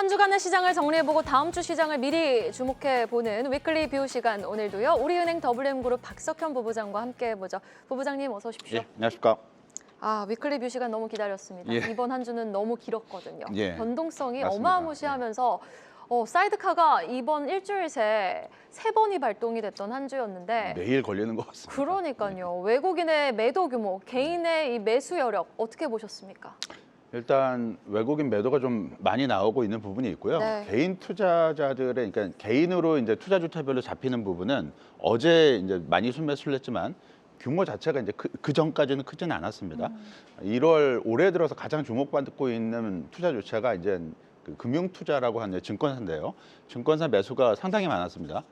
한 주간의 시장을 정리해보고 다음 주 시장을 미리 주목해보는 위클리 뷰 시간, 오늘도요. 우리은행 WM그룹 박석현 부부장과 함께해보죠. 부부장님 어서 오십시오. 예, 안녕하십니까. 위클리 뷰 시간 너무 기다렸습니다. 예. 이번 한 주는 너무 길었거든요. 예, 변동성이 맞습니다. 어마무시하면서 사이드카가 이번 일주일 새 3번이 발동이 됐던 한 주였는데 매일 걸리는 것 같습니다. 그러니까요. 외국인의 매도 규모, 개인의 이 매수 여력 어떻게 보셨습니까? 일단 외국인 매도가 좀 많이 나오고 있는 부분이 있고요. 네. 개인 투자자들의, 그러니까 개인으로 이제 투자 주체별로 잡히는 부분은 어제 이제 많이 순매수를 했지만 규모 자체가 이제 그 전까지는 크지는 않았습니다. 1월 올해 들어서 가장 주목받고 있는 투자 주체가 이제 그 금융 투자라고 하는 증권사인데요. 증권사 매수가 상당히 많았습니다.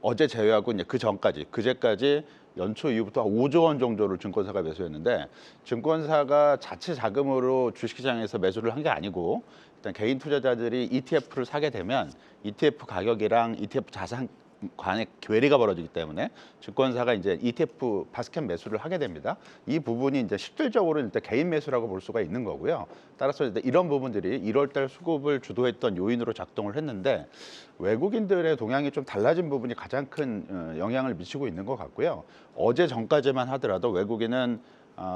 어제 제외하고 이제 그 전까지, 그제까지 연초 이후부터 5조 원 정도를 증권사가 매수했는데, 증권사가 자체 자금으로 주식시장에서 매수를 한 게 아니고 일단 개인 투자자들이 ETF를 사게 되면 ETF 가격이랑 ETF 자산 간의 괴리가 벌어지기 때문에 증권사가 이제 ETF 바스켓 매수를 하게 됩니다. 이 부분이 이제 실질적으로 일단 개인 매수라고 볼 수가 있는 거고요. 따라서 일단 이런 부분들이 1월달 수급을 주도했던 요인으로 작동을 했는데, 외국인들의 동향이 좀 달라진 부분이 가장 큰 영향을 미치고 있는 것 같고요. 어제 전까지만 하더라도 외국인은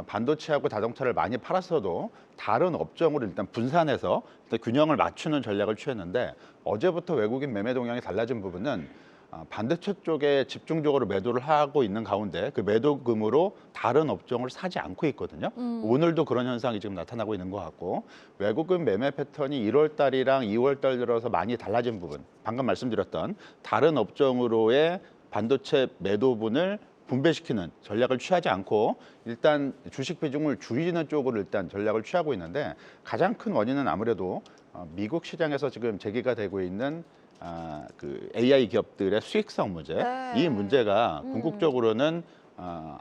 반도체하고 자동차를 많이 팔았어도 다른 업종으로 일단 분산해서 일단 균형을 맞추는 전략을 취했는데, 어제부터 외국인 매매 동향이 달라진 부분은 반도체 쪽에 집중적으로 매도를 하고 있는 가운데 그 매도금으로 다른 업종을 사지 않고 있거든요. 오늘도 그런 현상이 지금 나타나고 있는 것 같고, 외국인 매매 패턴이 1월 달이랑 2월 달 들어서 많이 달라진 부분, 방금 말씀드렸던 다른 업종으로의 반도체 매도분을 분배시키는 전략을 취하지 않고 일단 주식 비중을 줄이는 쪽으로 일단 전략을 취하고 있는데, 가장 큰 원인은 아무래도 미국 시장에서 지금 제기가 되고 있는 그 AI 기업들의 수익성 문제, 네. 이 문제가 궁극적으로는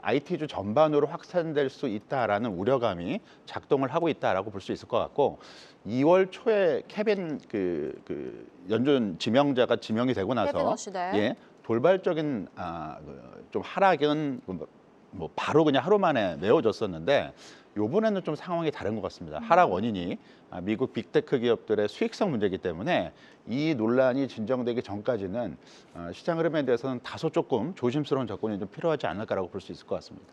IT주 전반으로 확산될 수 있다라는 우려감이 작동을 하고 있다라고 볼 수 있을 것 같고, 2월 초에 케빈 그 연준 지명자가 지명이 되고 나서 케빈 워시, 네. 돌발적인 좀 하락은 뭐 바로 그냥 하루 만에 메워졌었는데, 이번에는 좀 상황이 다른 것 같습니다. 하락 원인이 미국 빅테크 기업들의 수익성 문제이기 때문에 이 논란이 진정되기 전까지는 시장 흐름에 대해서는 다소 조금 조심스러운 접근이 좀 필요하지 않을까라고 볼 수 있을 것 같습니다.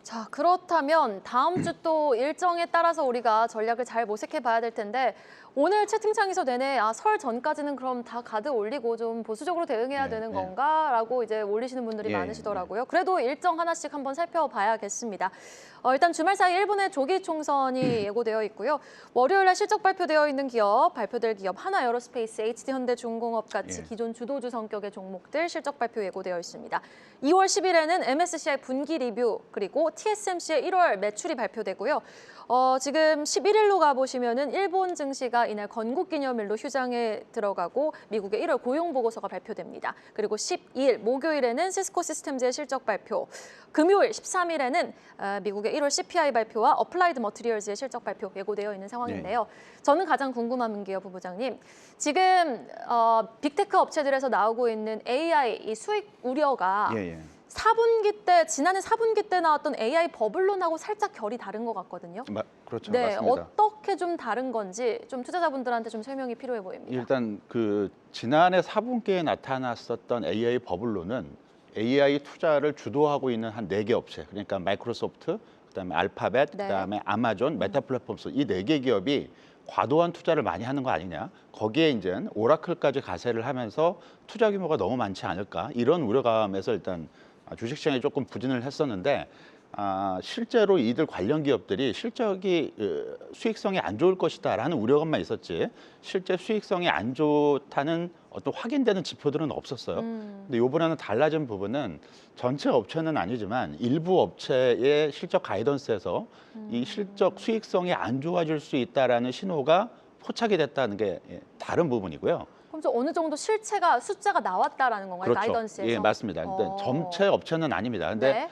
자, 그렇다면 다음 주 또 일정에 따라서 우리가 전략을 잘 모색해 봐야 될 텐데, 오늘 채팅창에서 내내 설 전까지는 그럼 다 가드 올리고 좀 보수적으로 대응해야 되는 건가라고 이제 올리시는 분들이 많으시더라고요. 그래도 일정 하나씩 한번 살펴봐야겠습니다. 일단 주말 사이 일본의 조기 총선이 예고되어 있고요. 월요일에 실적 발표되어 있는 기업, 발표될 기업 하나 에어로스페이스, HD현대중공업 같이 기존 주도주 성격의 종목들 실적 발표 예고되어 있습니다. 2월 10일에는 MSCI 분기 리뷰, 그리고 TSMC의 1월 매출이 발표되고요. 지금 11일로 가보시면은 일본 증시가 이날 건국기념일로 휴장에 들어가고 미국의 1월 고용보고서가 발표됩니다. 그리고 12일 목요일에는 시스코 시스템즈의 실적 발표, 금요일 13일에는 미국의 1월 CPI 발표와 어플라이드 머티리얼즈의 실적 발표 예고되어 있는 상황인데요. 저는 가장 궁금한 게요, 부부장님. 지금 빅테크 업체들에서 나오고 있는 AI 이 수익 우려가 4분기 때, 지난해 4분기 때 나왔던 AI 버블론하고 살짝 결이 다른 것 같거든요. 그렇죠. 네, 맞습니다. 어떻게 좀 다른 건지 좀 투자자분들한테 좀 설명이 필요해 보입니다. 일단 그 지난해 4분기에 나타났었던 AI 버블로는 AI 투자를 주도하고 있는 한 4개 업체, 그러니까 마이크로소프트, 그다음에 알파벳, 그다음에 아마존, 메타 플랫폼스, 이 4개 기업이 과도한 투자를 많이 하는 거 아니냐. 거기에 이제 오라클까지 가세를 하면서 투자 규모가 너무 많지 않을까, 이런 우려감에서 일단 주식시장이 조금 부진을 했었는데, 실제로 이들 관련 기업들이 실적이 수익성이 안 좋을 것이다라는 우려감만 있었지, 실제 수익성이 안 좋다는 어떤 확인되는 지표들은 없었어요. 근데 이번에는 달라진 부분은 전체 업체는 아니지만 일부 업체의 실적 가이던스에서 이 실적 수익성이 안 좋아질 수 있다라는 신호가 포착이 됐다는 게 다른 부분이고요. 그럼 좀 어느 정도 숫자가 나왔다라는 건가요? 그렇죠. 가이던스에서? 예, 맞습니다. 근데 전체 업체는 아닙니다. 근데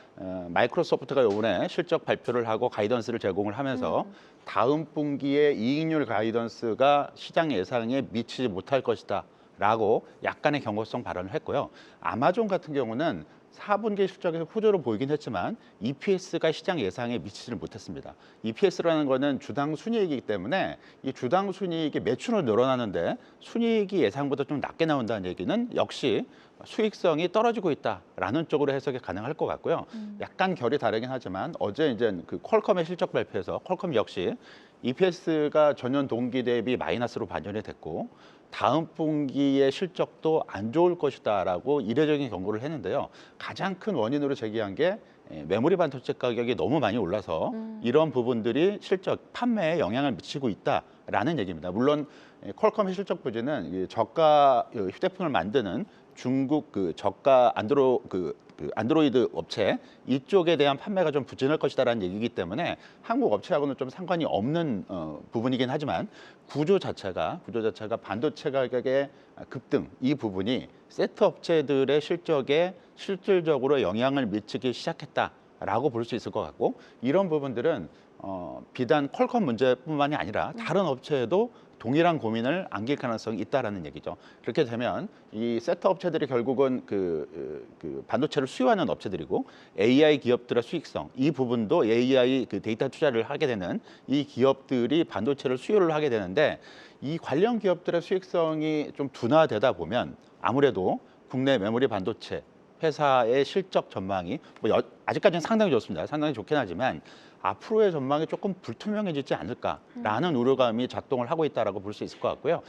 마이크로소프트가 이번에 실적 발표를 하고 가이던스를 제공을 하면서 다음 분기에 이익률 가이던스가 시장 예상에 미치지 못할 것이다 라고 약간의 경고성 발언을 했고요. 아마존 같은 경우는 4분기 실적에서 호조로 보이긴 했지만 EPS가 시장 예상에 미치지를 못했습니다. EPS라는 거는 주당 순이익이기 때문에 이 주당 순이익이 매출은 늘어나는데 순이익이 예상보다 좀 낮게 나온다는 얘기는 역시 수익성이 떨어지고 있다라는 쪽으로 해석이 가능할 것 같고요. 약간 결이 다르긴 하지만 어제 이제 그 퀄컴의 실적 발표에서 퀄컴 역시 EPS가 전년 동기 대비 마이너스로 반전이 됐고 다음 분기의 실적도 안 좋을 것이다라고 이례적인 경고를 했는데요. 가장 큰 원인으로 제기한 게 메모리 반도체 가격이 너무 많이 올라서 이런 부분들이 실적 판매에 영향을 미치고 있다라는 얘기입니다. 물론 퀄컴의 실적 부진은 저가 휴대폰을 만드는 중국 그 저가 안드로이드 업체 이쪽에 대한 판매가 좀 부진할 것이다라는 얘기이기 때문에 한국 업체하고는 좀 상관이 없는 부분이긴 하지만 구조 자체가 반도체 가격의 급등 이 부분이 세트 업체들의 실적에 실질적으로 영향을 미치기 시작했다라고 볼 수 있을 것 같고 이런 부분들은 비단 퀄컴 문제뿐만이 아니라 다른 업체에도 동일한 고민을 안길 가능성이 있다라는 얘기죠. 그렇게 되면 이 세트 업체들이 결국은 그 반도체를 수요하는 업체들이고 AI 기업들의 수익성 이 부분도 AI 그 데이터 투자를 하게 되는 이 기업들이 반도체를 수요를 하게 되는데 이 관련 기업들의 수익성이 좀 둔화되다 보면 아무래도 국내 메모리 반도체 회사의 실적 전망이 아직까지는 상당히 좋습니다. 상당히 좋긴 하지만 앞으로의 전망이 조금 불투명해지지 않을까라는 우려감이 작동을 하고 있다라고 볼 수 있을 것 같고요.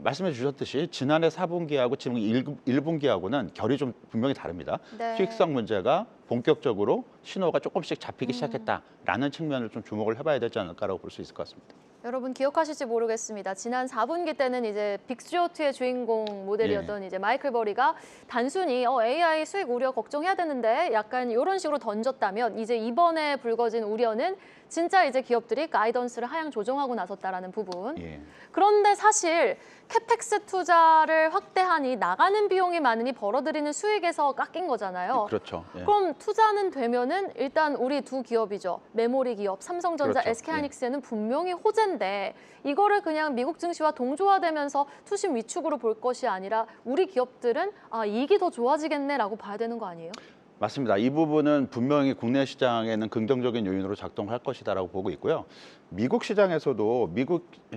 말씀해 주셨듯이 지난해 4분기하고 지금 1분기하고는 결이 좀 분명히 다릅니다. 네. 수익성 문제가 본격적으로 신호가 조금씩 잡히기 시작했다라는 측면을 좀 주목을 해봐야 되지 않을까라고 볼 수 있을 것 같습니다. 여러분 기억하실지 모르겠습니다. 지난 4분기 때는 이제 빅쇼트의 주인공 모델이었던 이제 마이클 버리가 단순히 AI 수익 우려 걱정해야 되는데 약간 이런 식으로 던졌다면 이제 이번에 불거진 우려는 진짜 이제 기업들이 가이던스를 하향 조정하고 나섰다라는 부분. 예. 그런데 사실 캐펙스 투자를 확대하니 나가는 비용이 많으니 벌어들이는 수익에서 깎인 거잖아요. 그렇죠. 예. 그럼 투자는 되면은 일단 우리 두 기업이죠. 메모리 기업 삼성전자, 그렇죠. SK하이닉스는 분명히 호재인데 이거를 그냥 미국 증시와 동조화되면서 투심 위축으로 볼 것이 아니라 우리 기업들은 이익이 더 좋아지겠네라고 봐야 되는 거 아니에요? 맞습니다. 이 부분은 분명히 국내 시장에는 긍정적인 요인으로 작동할 것이다라고 보고 있고요. 미국 시장에서도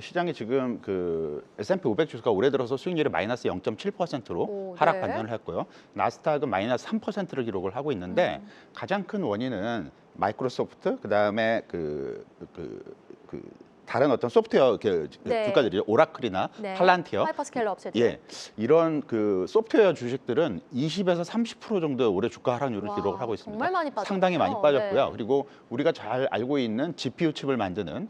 시장이 지금 그 S&P 500 지수가 올해 들어서 수익률이 마이너스 0.7%로 하락 네. 반전을 했고요. 나스닥은 마이너스 3%를 기록을 하고 있는데 가장 큰 원인은 마이크로소프트 그다음에 다른 어떤 소프트웨어 네. 주가들이죠. 오라클이나 네. 팔란티어 하이퍼스케일러 업체들. 예, 이런 그 소프트웨어 주식들은 20에서 30% 정도 올해 주가 하락률을 와, 기록을 하고 있습니다. 정말 많이 빠졌네요. 상당히 많이 빠졌고요. 네. 그리고 우리가 잘 알고 있는 GPU 칩을 만드는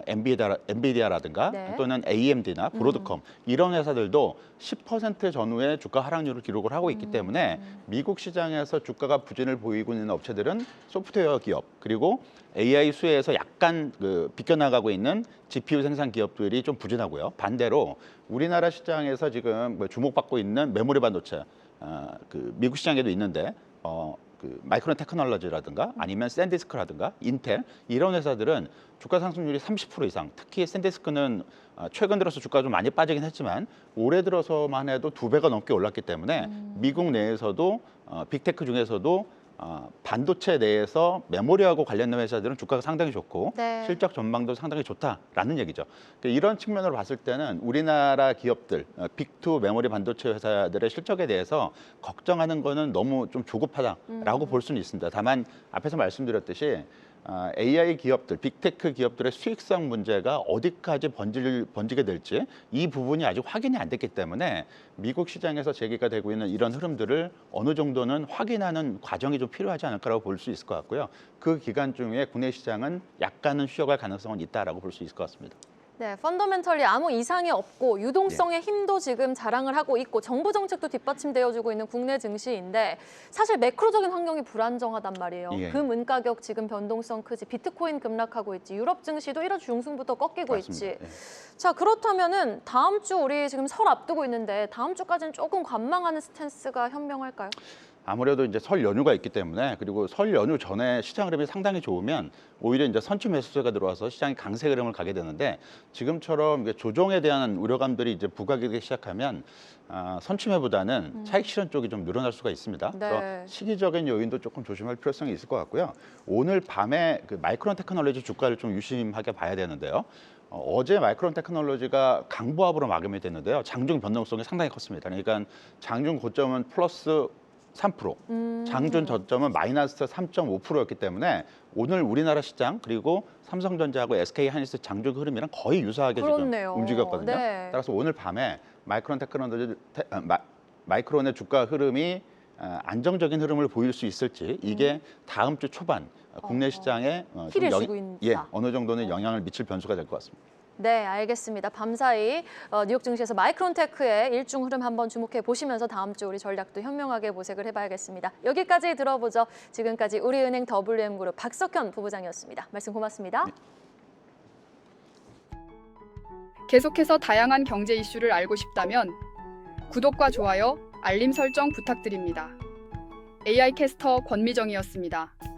엔비디아라든가 네. 또는 AMD나 브로드컴 이런 회사들도 10% 전후의 주가 하락률을 기록을 하고 있기 때문에 미국 시장에서 주가가 부진을 보이고 있는 업체들은 소프트웨어 기업 그리고 AI 수혜에서 약간 비껴나가고 있는 GPU 생산 기업들이 좀 부진하고요. 반대로 우리나라 시장에서 지금 주목받고 있는 메모리 반도체 미국 시장에도 있는데 마이크론 테크놀로지라든가 아니면 샌디스크라든가 인텔 이런 회사들은 주가 상승률이 30% 이상 특히 샌디스크는 최근 들어서 주가가 좀 많이 빠지긴 했지만 올해 들어서만 해도 2배가 넘게 올랐기 때문에 미국 내에서도 빅테크 중에서도 반도체 내에서 메모리하고 관련된 회사들은 주가가 상당히 좋고 네. 실적 전망도 상당히 좋다라는 얘기죠. 이런 측면으로 봤을 때는 우리나라 기업들, 빅2 메모리 반도체 회사들의 실적에 대해서 걱정하는 거는 너무 좀 조급하다라고 볼 수는 있습니다. 다만 앞에서 말씀드렸듯이 AI 기업들, 빅테크 기업들의 수익성 문제가 어디까지 번지게 될지 이 부분이 아직 확인이 안 됐기 때문에 미국 시장에서 제기가 되고 있는 이런 흐름들을 어느 정도는 확인하는 과정이 좀 필요하지 않을까라고 볼 수 있을 것 같고요. 그 기간 중에 국내 시장은 약간은 쉬어갈 가능성은 있다라고 볼 수 있을 것 같습니다. 네, 펀더멘털리 아무 이상이 없고 유동성의 힘도 지금 자랑을 하고 있고 정부 정책도 뒷받침되어주고 있는 국내 증시인데 사실 매크로적인 환경이 불안정하단 말이에요. 예. 금은 가격 지금 변동성 크지, 비트코인 급락하고 있지, 유럽 증시도 1월 중순부터 꺾이고 맞습니다. 있지. 예. 자, 그렇다면은 다음 주 우리 지금 설 앞두고 있는데 다음 주까지는 조금 관망하는 스탠스가 현명할까요? 아무래도 이제 설 연휴가 있기 때문에 그리고 설 연휴 전에 시장 흐름이 상당히 좋으면 오히려 이제 선취 매수세가 들어와서 시장이 강세 흐름을 가게 되는데 지금처럼 이게 조정에 대한 우려감들이 이제 부각되기 시작하면 선취 매보다는 차익 실현 쪽이 좀 늘어날 수가 있습니다. 네. 그래서 시기적인 요인도 조금 조심할 필요성이 있을 것 같고요. 오늘 밤에 그 마이크론 테크놀로지 주가를 좀 유심하게 봐야 되는데요. 어제 마이크론 테크놀로지가 강보합으로 마감이 됐는데요. 장중 변동성이 상당히 컸습니다. 그러니까 장중 고점은 플러스 3%, 장중 저점은 마이너스 3.5%였기 때문에 오늘 우리나라 시장 그리고 삼성전자하고 SK하이닉스 장중 흐름이랑 거의 유사하게 그렇네요. 지금 움직였거든요. 네. 따라서 오늘 밤에 마이크론 테크놀로지 마이크론의 주가 흐름이 안정적인 흐름을 보일 수 있을지 이게 다음 주 초반 국내 시장에 키를 쥐고 있다. 어느 정도는 영향을 미칠 변수가 될 것 같습니다. 네, 알겠습니다. 밤사이 뉴욕 증시에서 마이크론테크의 일중 흐름 한번 주목해 보시면서 다음 주 우리 전략도 현명하게 모색을 해봐야겠습니다. 여기까지 들어보죠. 지금까지 우리은행 WM그룹 박석현 부부장이었습니다. 말씀 고맙습니다. 계속해서 다양한 경제 이슈를 알고 싶다면 구독과 좋아요, 알림 설정 부탁드립니다. AI 캐스터 권미정이었습니다.